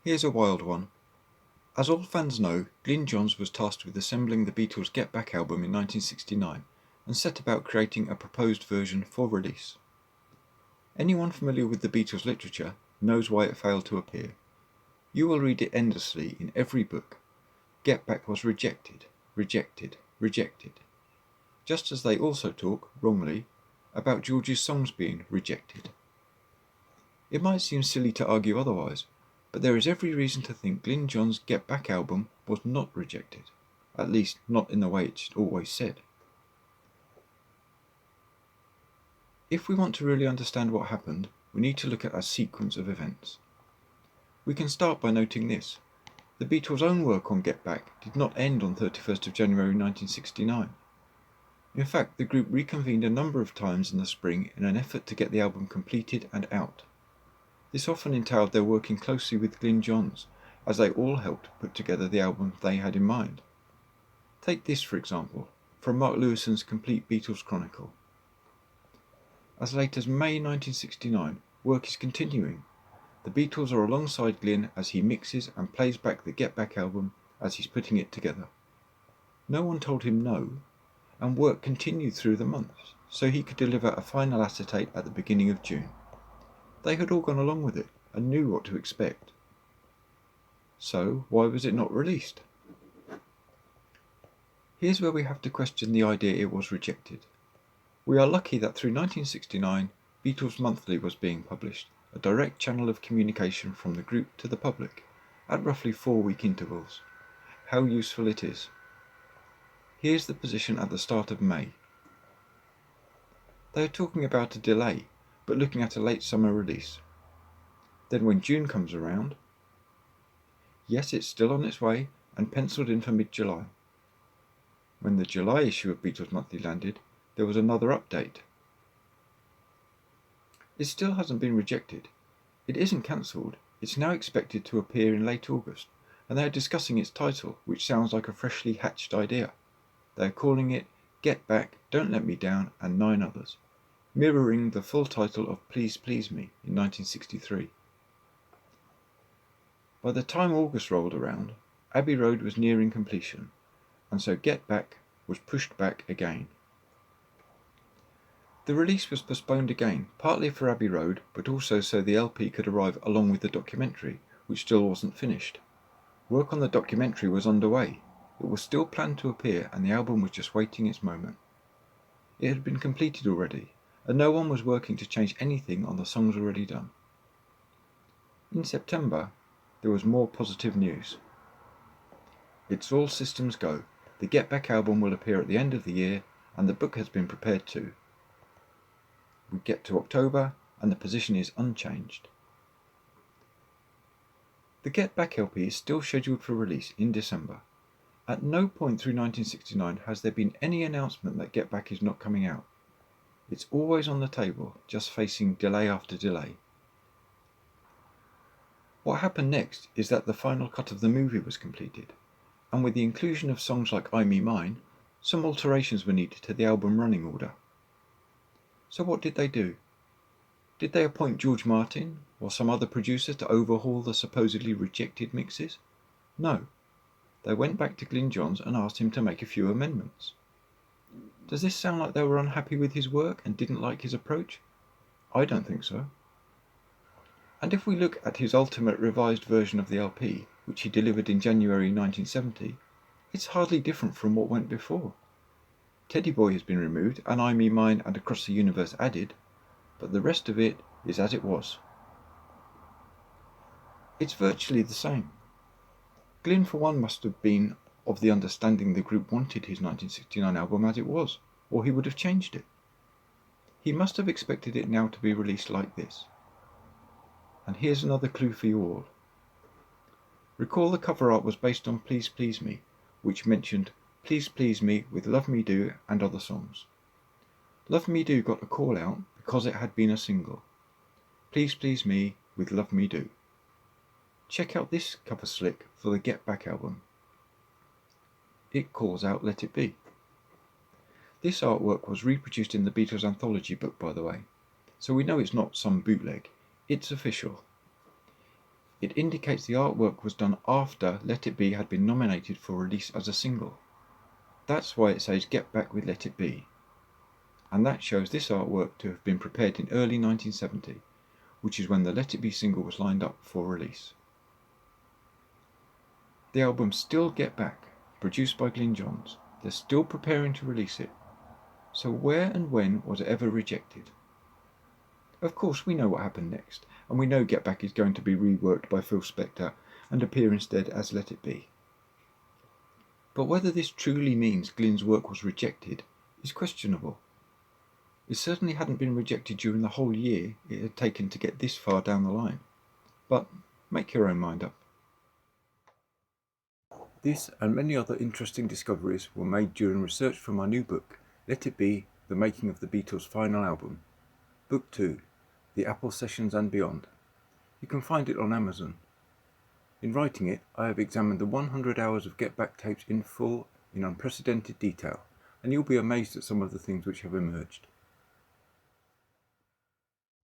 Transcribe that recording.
Here's a wild one. As all fans know, Glyn Johns was tasked with assembling the Beatles' Get Back album in 1969 and set about creating a proposed version for release. Anyone familiar with the Beatles literature knows why it failed to appear. You will read it endlessly in every book. Get Back was rejected, rejected, rejected. Just as they also talk, wrongly, about George's songs being rejected. It might seem silly to argue otherwise, but there is every reason to think Glyn Johns' Get Back album was not rejected, at least not in the way it's always said. If we want to really understand what happened, we need to look at a sequence of events. We can start by noting this. The Beatles' own work on Get Back did not end on 31st of January 1969. In fact, the group reconvened a number of times in the spring in an effort to get the album completed and out. This often entailed their working closely with Glyn Johns, as they all helped put together the album they had in mind. Take this, for example, from Mark Lewison's Complete Beatles Chronicle. As late as May 1969, work is continuing. The Beatles are alongside Glyn as he mixes and plays back the Get Back album as he's putting it together. No one told him no, and work continued through the months, so he could deliver a final acetate at the beginning of June. They had all gone along with it and knew what to expect. So why was it not released? Here's where we have to question the idea it was rejected. We are lucky that through 1969, Beatles Monthly was being published, a direct channel of communication from the group to the public, at roughly 4-week intervals. How useful it is. Here's the position at the start of May. They are talking about a delay, but looking at a late summer release. Then when June comes around, yes, it's still on its way and penciled in for mid-July. When the July issue of Beatles Monthly landed, there was another update. It still hasn't been rejected. It isn't cancelled. It's now expected to appear in late August, and they are discussing its title, which sounds like a freshly hatched idea. They are calling it Get Back, Don't Let Me Down, and 9 others, mirroring the full title of Please Please Me in 1963. By the time August rolled around, Abbey Road was nearing completion, and so Get Back was pushed back again. The release was postponed again, partly for Abbey Road, but also so the LP could arrive along with the documentary, which still wasn't finished. Work on the documentary was underway. It was still planned to appear, and the album was just waiting its moment. It had been completed already, and no one was working to change anything on the songs already done. In September, there was more positive news. It's all systems go. The Get Back album will appear at the end of the year, and the book has been prepared too. We get to October, and the position is unchanged. The Get Back LP is still scheduled for release in December. At no point through 1969 has there been any announcement that Get Back is not coming out. It's always on the table, just facing delay after delay. What happened next is that the final cut of the movie was completed, and with the inclusion of songs like I Me Mine, some alterations were needed to the album running order. So what did they do? Did they appoint George Martin or some other producer to overhaul the supposedly rejected mixes? No. They went back to Glyn Johns and asked him to make a few amendments. Does this sound like they were unhappy with his work and didn't like his approach? I don't think so. And if we look at his ultimate revised version of the LP, which he delivered in January 1970, it's hardly different from what went before. Teddy Boy has been removed, and I Me Mine and Across the Universe added, but the rest of it is as it was. It's virtually the same. Glyn, for one, must have been of the understanding the group wanted his 1969 album as it was, or he would have changed it. He must have expected it now to be released like this. And here's another clue for you all. Recall the cover art was based on Please Please Me, which mentioned Please Please Me with Love Me Do and other songs. Love Me Do got a call out because it had been a single. Please Please Me with Love Me Do. Check out this cover slick for the Get Back album. It calls out Let It Be. This artwork was reproduced in the Beatles anthology book, by the way, so we know it's not some bootleg, it's official. It indicates the artwork was done after Let It Be had been nominated for release as a single. That's why it says Get Back with Let It Be. And that shows this artwork to have been prepared in early 1970, which is when the Let It Be single was lined up for release. The album Still Get Back, produced by Glyn Johns. They're still preparing to release it. So where and when was it ever rejected? Of course we know what happened next, and we know Get Back is going to be reworked by Phil Spector and appear instead as Let It Be. But whether this truly means Glyn's work was rejected is questionable. It certainly hadn't been rejected during the whole year it had taken to get this far down the line. But make your own mind up. This and many other interesting discoveries were made during research for my new book, Let It Be, The Making of the Beatles' Final Album, Book 2, The Apple Sessions and Beyond. You can find it on Amazon. In writing it, I have examined the 100 hours of Get Back tapes in full, in unprecedented detail, and you'll be amazed at some of the things which have emerged.